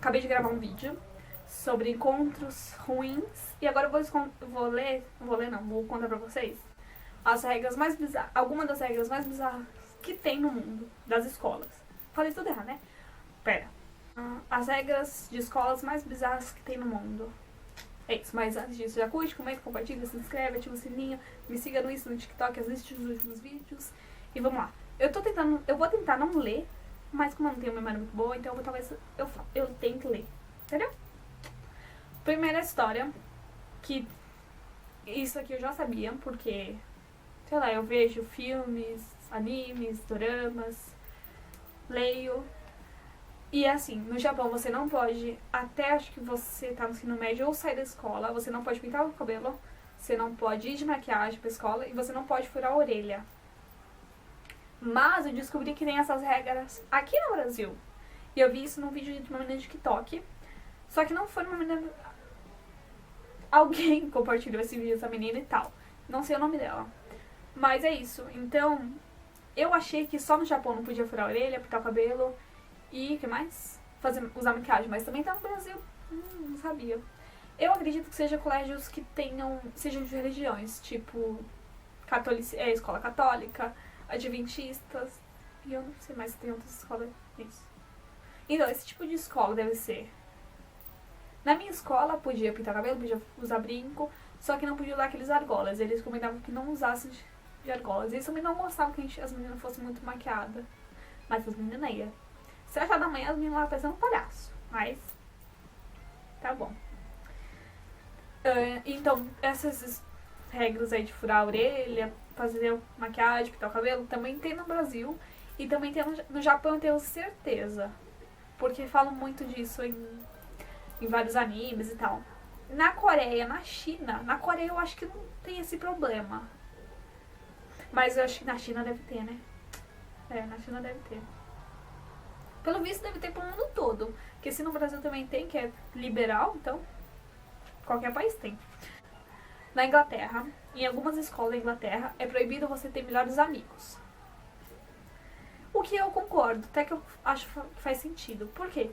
acabei de gravar um vídeo sobre encontros ruins e agora eu vou contar pra vocês as regras mais bizarras, algumas das regras mais bizarras que tem no mundo das escolas. Falei tudo errado, né? Pera. As regras de escolas mais bizarras que tem no mundo. É isso, mas antes disso, já curte, comenta, compartilha, se inscreve, ativa o sininho, me siga no Insta, no TikTok, assiste os últimos vídeos e vamos lá. Eu vou tentar não ler, mas como eu não tenho memória muito boa, então talvez eu tente ler, entendeu? Primeira história, que isso aqui eu já sabia, porque, sei lá, eu vejo filmes, animes, doramas, leio. E assim, no Japão você não pode, até acho que você tá no ensino médio ou sair da escola, você não pode pintar o cabelo, você não pode ir de maquiagem pra escola e você não pode furar a orelha. Mas eu descobri que tem essas regras aqui no Brasil. E eu vi isso num vídeo de uma menina de TikTok. Só que não foi uma menina... Alguém compartilhou esse vídeo dessa menina e tal. Não sei o nome dela. Mas é isso. Então, eu achei que só no Japão não podia furar a orelha, pintar o cabelo... E o que mais? Usar maquiagem, mas também tá no Brasil. Não sabia. Eu acredito que seja colégios que sejam de religiões, tipo escola católica, adventistas, e eu não sei mais se tem outras escolas. Isso. Então, esse tipo de escola deve ser. Na minha escola podia pintar cabelo, podia usar brinco, só que não podia usar aqueles argolas. Eles recomendavam que não usassem de argolas. Eles também não gostavam que as meninas fossem muito maquiadas. Mas as meninas iam. 7 horas da manhã as meninas lá parecendo um palhaço. Mas tá bom. Então, essas regras aí de furar a orelha, fazer maquiagem, pintar o cabelo, também tem no Brasil. E também tem no Japão, eu tenho certeza. Porque falam muito disso em vários animes e tal. Na Coreia, na China, eu acho que não tem esse problema. Mas eu acho que na China deve ter, né? Na China deve ter. Pelo visto deve ter pro mundo todo. Porque se no Brasil também tem, que é liberal, então qualquer país tem. Na Inglaterra, em algumas escolas da Inglaterra, é proibido você ter melhores amigos. O que eu concordo, até que eu acho que faz sentido. Por quê?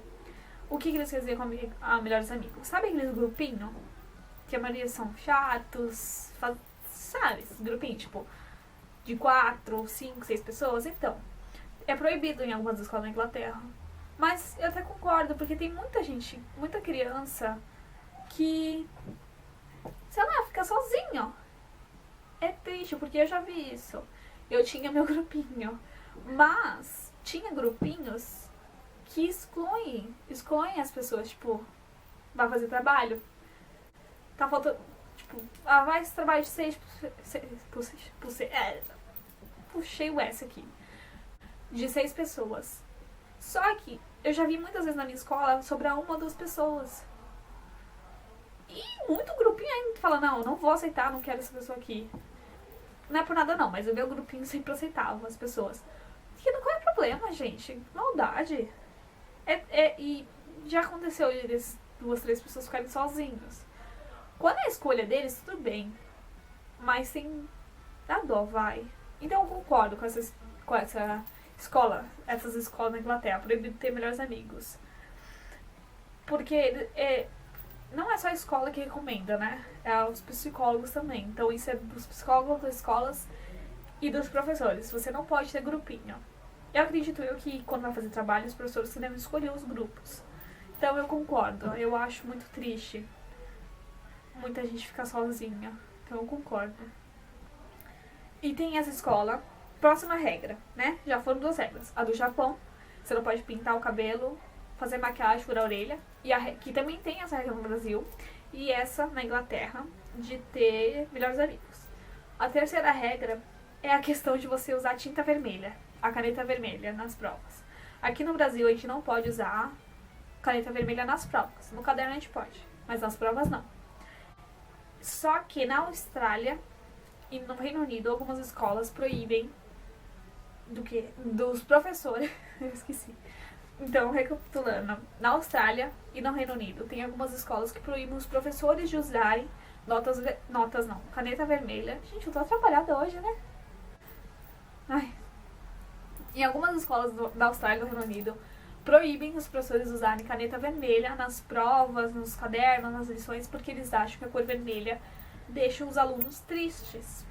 O que eles querem dizer com melhores amigos? Sabe aqueles grupinhos? Que a maioria são chatos, sabe? Esses grupinhos, tipo, de 4, 5, 6 pessoas, então... É proibido em algumas escolas da Inglaterra. Mas eu até concordo, porque tem muita gente, muita criança que, sei lá, fica sozinho. É triste, porque eu já vi isso. Eu tinha meu grupinho. Mas tinha grupinhos que excluem as pessoas, tipo, vai fazer trabalho. Tá faltando, tipo, vai esse trabalho de 6 puxei o S aqui. De 6 pessoas. Só que eu já vi muitas vezes na minha escola sobrar 1 ou 2 pessoas. E muito grupinho ainda fala, não vou aceitar, não quero essa pessoa aqui. Não é por nada não, mas o meu grupinho sempre aceitava as pessoas. E qual é o problema, gente? Maldade. E já aconteceu de 2, 3 pessoas ficarem sozinhas. Quando é a escolha deles, tudo bem. Mas tem... dá dó, vai. Então eu concordo com essa escola, essas escolas na Inglaterra, proibido ter melhores amigos. Porque não é só a escola que recomenda, né? É os psicólogos também. Então isso é dos psicólogos, das escolas e dos professores. Você não pode ter grupinho. Eu acredito que quando vai fazer trabalho, os professores devem escolher os grupos. Então eu concordo. Eu acho muito triste muita gente ficar sozinha. Então eu concordo. E tem essa escola. Próxima regra, né? Já foram 2 regras. A do Japão, você não pode pintar o cabelo, fazer maquiagem, furar a orelha. E que também tem essa regra no Brasil. E essa na Inglaterra, de ter melhores amigos. A terceira regra é a questão de você usar tinta vermelha, a caneta vermelha nas provas. Aqui no Brasil a gente não pode usar caneta vermelha nas provas. No caderno a gente pode, mas nas provas não. Só que na Austrália e no Reino Unido, algumas escolas proíbem dos professores. Eu esqueci. Então, recapitulando, na Austrália e no Reino Unido tem algumas escolas que proíbem os professores de usarem caneta vermelha. Gente, eu tô atrapalhada hoje, né? Ai. Em algumas escolas da Austrália e do Reino Unido proíbem os professores usarem caneta vermelha nas provas, nos cadernos, nas lições, porque eles acham que a cor vermelha deixa os alunos tristes,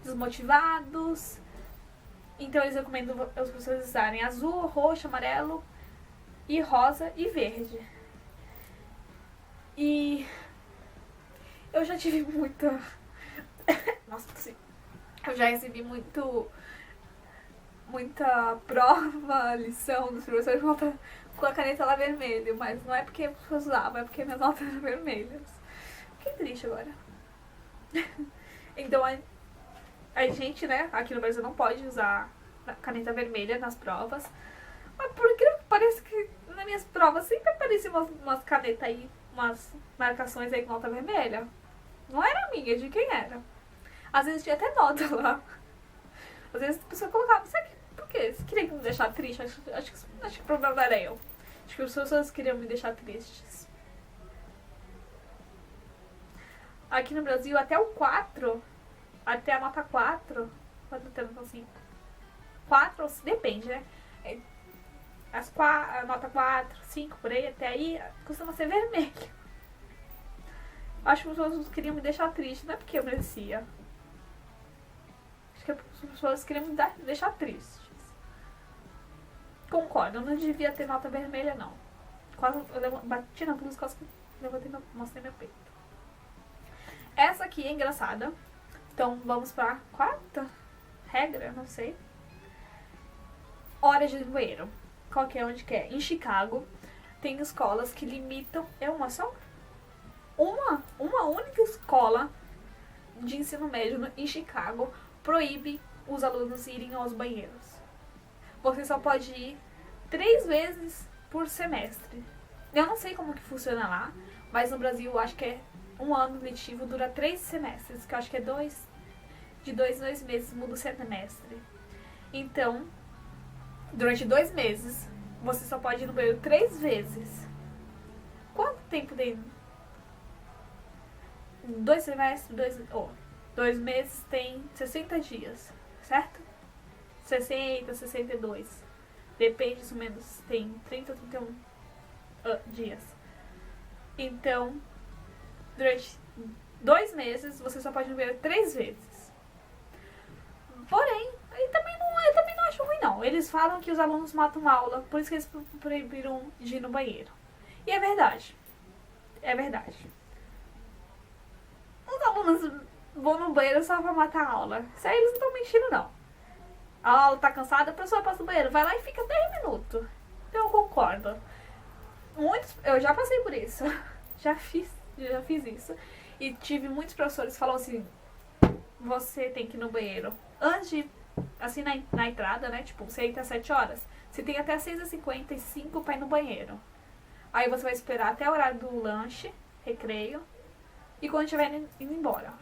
desmotivados. Então eles recomendam os professores usarem azul, roxo, amarelo e rosa e verde. E eu já tive muita... Nossa, sim. Eu já recebi muita prova, lição dos professores com a caneta lá vermelha, mas não é porque eu usava, é porque minhas notas eram vermelhas. Fiquei triste agora. Então a gente, né, aqui no Brasil não pode usar caneta vermelha nas provas, mas por incrível que pareça que nas minhas provas sempre apareciam umas canetas aí, umas marcações aí com nota vermelha. Não era minha, de quem era. Às vezes tinha até nota lá. Às vezes a pessoa colocava, sabe por quê? Você queria me deixar triste? Acho que o problema não era eu. Acho que as pessoas queriam me deixar tristes. Aqui no Brasil, até o 4, até a nota 4, quando temos assim, 4, depende, né? A nota 4, 5, por aí, até aí, costuma ser vermelho. Acho que as pessoas queriam me deixar triste, não é porque eu merecia. Acho que as pessoas queriam me deixar tristes. Concordo, eu não devia ter nota vermelha, não. Quase eu bati na blusa, quase que mostrei meu peito. Essa aqui é engraçada. Então vamos pra quarta regra, não sei. Hora de ir no banheiro. Qual que é, onde que é? Em Chicago tem escolas que limitam. É uma só? Uma única escola de ensino médio em Chicago proíbe os alunos irem aos banheiros. Você só pode ir 3 vezes por semestre. Eu não sei como que funciona lá, mas no Brasil eu acho que é um ano letivo, dura 3 semestres, que eu acho que é de 2 em 2 meses muda o semestre. Então, durante 2 meses, você só pode ir no banheiro 3 vezes. Quanto tempo tem? 2 semestres, 2 meses tem 60 dias, certo? 60, 62. Depende, mais ou menos, tem 30 ou 31 dias. Então, durante 2 meses, você só pode ir no banheiro 3 vezes. Porém, eu também não acho ruim, não. Eles falam que os alunos matam aula, por isso que eles proibiram de ir no banheiro. E é verdade. É verdade. Os alunos vão no banheiro só pra matar a aula. Isso aí eles não estão mentindo, não. A aula tá cansada, a pessoa passa no banheiro, vai lá e fica 10 minutos. Então eu concordo. Eu já passei por isso. Já fiz isso. E tive muitos professores que falaram assim: você tem que ir no banheiro antes de, assim, na entrada, né? Tipo, você entra às 7 horas. Você tem até 6h55 pra ir no banheiro. Aí você vai esperar até o horário do lanche, recreio. E quando estiver indo embora.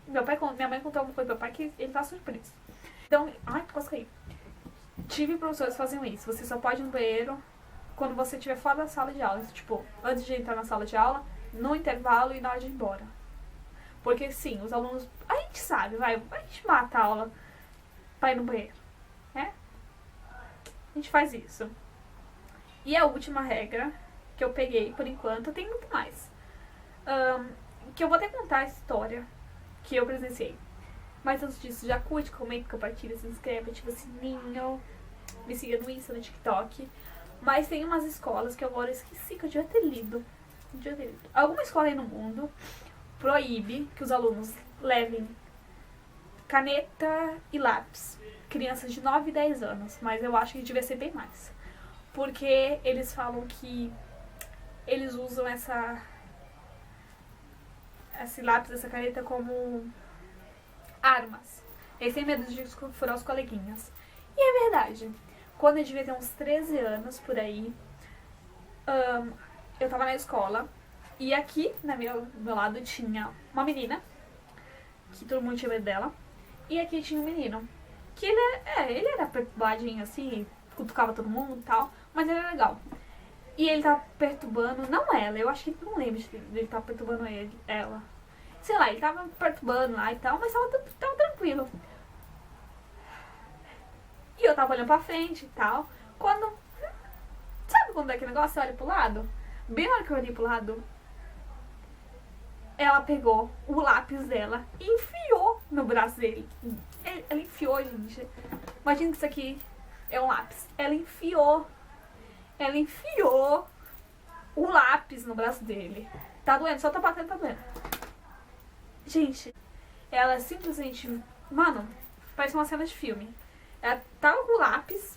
Minha mãe contou alguma coisa pro meu pai que ele tá surpreso. Então, quase caí. Tive professores que faziam isso. Você só pode ir no banheiro quando você estiver fora da sala de aula. Tipo, antes de entrar na sala de aula, no intervalo e na hora de ir embora. Porque sim, os alunos... A gente sabe, a gente mata a aula pra ir no banheiro, né? A gente faz isso. E a última regra que eu peguei por enquanto, tem muito mais. Que eu vou até contar a história que eu presenciei. Mas antes disso, já curte, comenta, compartilha, se inscreve, ativa o sininho, me siga no Insta, no TikTok. Mas tem umas escolas que agora eu esqueci que eu devia ter lido. Alguma escola aí no mundo proíbe que os alunos levem caneta e lápis. Crianças de 9 e 10 anos, mas eu acho que devia ser bem mais. Porque eles falam que eles usam esse lápis, essa caneta como armas. Eles têm medo de furar os coleguinhas. E é verdade. Quando eu devia ter uns 13 anos, por aí, eu tava na escola. E aqui, do meu lado, tinha uma menina, que todo mundo tinha medo dela. E aqui tinha um menino, que ele era perturbadinho assim, cutucava todo mundo e tal, mas ele era legal. E ele tava perturbando, não ela, eu acho que não lembro de ele tava perturbando ela. Sei lá, ele tava perturbando lá e tal, mas tava tranquilo. tranquilo. E eu tava olhando pra frente e tal. Quando... Sabe quando é aquele negócio? Você olha pro lado? Bem na hora que eu olhei pro lado, ela pegou o lápis dela e enfiou no braço dele. Ela enfiou, gente. Imagina que isso aqui é um lápis. Ela enfiou o lápis no braço dele. Tá doendo, só tá batendo, tá doendo. Gente, ela simplesmente... Mano, parece uma cena de filme. Ela tava com o lápis,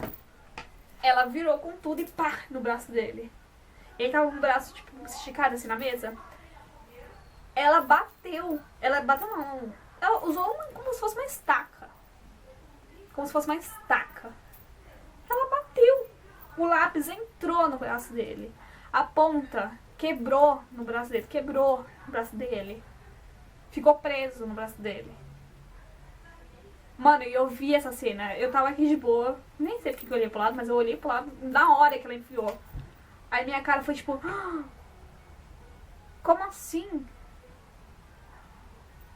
ela virou com tudo e pá, no braço dele. Ele tava com o braço, tipo, esticado assim na mesa. Ela bateu não. Ela usou como se fosse uma estaca. Como se fosse uma estaca. Ela bateu. O lápis entrou no braço dele. A ponta quebrou no braço dele. Quebrou no braço dele. Ficou preso no braço dele. Mano, eu vi essa cena. Eu tava aqui de boa. Nem sei porque eu olhei pro lado, mas eu olhei pro lado na hora que ela enfiou. Aí minha cara foi tipo... Como assim?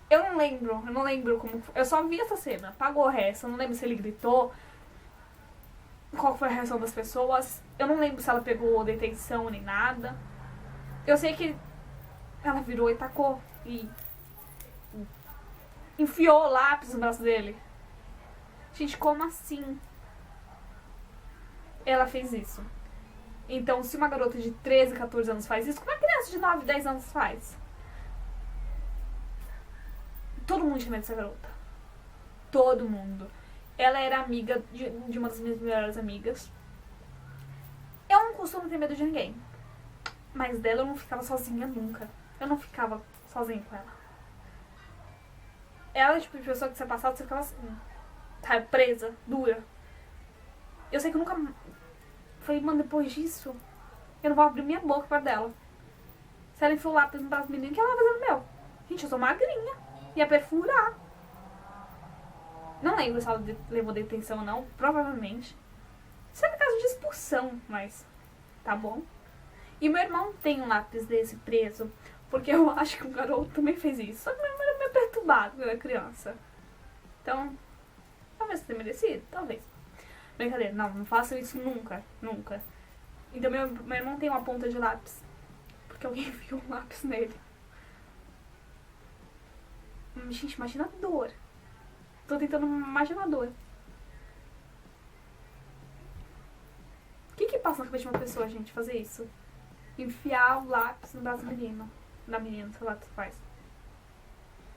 Eu não lembro como... Eu só vi essa cena. Apagou o resto. Eu não lembro se ele gritou. Qual foi a reação das pessoas. Eu não lembro se ela pegou detenção nem nada. Eu sei que ela virou e tacou. E enfiou o lápis no braço dele. Gente, como assim? Ela fez isso. Então, se uma garota de 13, 14 anos faz isso, como uma criança de 9, 10 anos faz? Todo mundo tinha medo dessa garota. Todo mundo. Ela era amiga de uma das minhas melhores amigas. Eu não costumo ter medo de ninguém. Mas dela eu não ficava sozinha nunca. Eu não ficava sozinha com ela. Ela é tipo de pessoa que você passava, você ficava assim, sabe, presa, dura. Eu sei que eu nunca... Falei, mano, depois disso, eu não vou abrir minha boca perto dela. Se ela enfiou o lápis no braço do menino, o que ela vai fazer no meu? Gente, eu sou magrinha. Ia perfurar. Não lembro se ela levou detenção ou não, provavelmente. Isso é caso de expulsão, mas tá bom. E meu irmão tem um lápis desse preso, porque eu acho que o garoto também fez isso. Só que meu irmão era meio perturbado quando era criança. Então, talvez tenha merecido, talvez. Brincadeira, não façam isso nunca, nunca. Então meu irmão tem uma ponta de lápis, porque alguém enfiou um lápis nele. Gente, imagina a dor. Tô tentando imaginar a dor. O que passa na cabeça de uma pessoa, gente, fazer isso? Enfiar o lápis no braço do menino. Da menina, sei lá o que faz.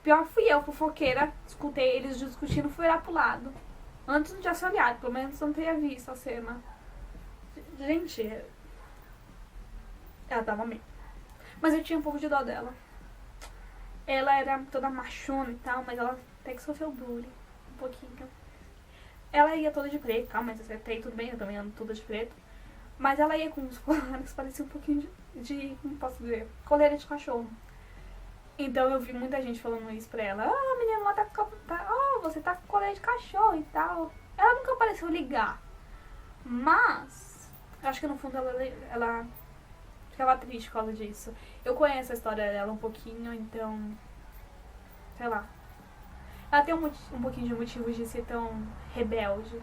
Pior fui eu, fofoqueira. Escutei eles discutindo, fui olhar pro lado. Antes não tinha se olhado, pelo menos não teria visto a cena. Gente, ela dava medo. Mas eu tinha um pouco de dó dela. Ela era toda machona e tal, mas ela até que sofreu bullying. Um pouquinho. Ela ia toda de preto, tá? Mas até aí tudo bem, eu também ando toda de preto. Mas ela ia com uns colares, parecia um pouquinho de como posso dizer? Coleira de cachorro. Então eu vi muita gente falando isso pra ela. Ah, menina, lá você tá com coleira de cachorro e tal. Ela nunca pareceu ligar. Mas, eu acho que no fundo ela ficava triste por causa disso. Eu conheço a história dela um pouquinho, então... Sei lá. Ela tem um pouquinho de motivos de ser tão rebelde.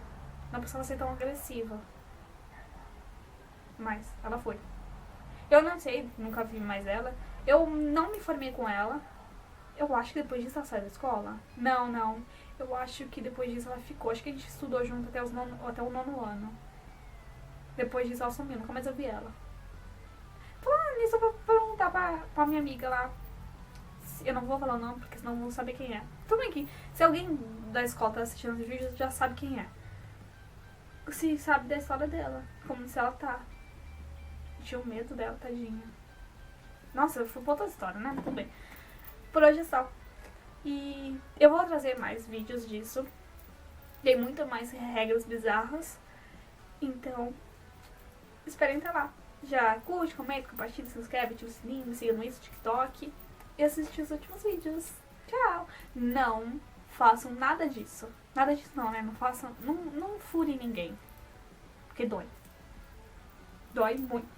Não precisava ser tão agressiva. Mas ela foi. Eu não sei, nunca vi mais ela. Eu não me formei com ela. Eu acho que depois disso ela saiu da escola. Não. Eu acho que depois disso ela ficou. Acho que a gente estudou junto até o nono ano. Depois disso ela sumiu, nunca mais eu vi ela. Falando nisso, eu vou perguntar pra minha amiga lá. Eu não vou falar o nome, porque senão eu vou saber quem é. Tudo bem que se alguém da escola tá assistindo esse vídeo, já sabe quem é. Se sabe da história dela. Como se ela tá. Tinha um medo dela, tadinha. Nossa, eu fui pra outra história, né? Tudo bem. Por hoje é só. E eu vou trazer mais vídeos disso. Tem muito mais regras bizarras. Então, esperem estar lá. Já curte, comenta, compartilha, se inscreve, ativa o sininho, me siga no TikTok. E assiste os últimos vídeos. Tchau! Não façam nada disso. Nada disso não, né? Não façam... Não furem ninguém. Porque dói. Dói muito.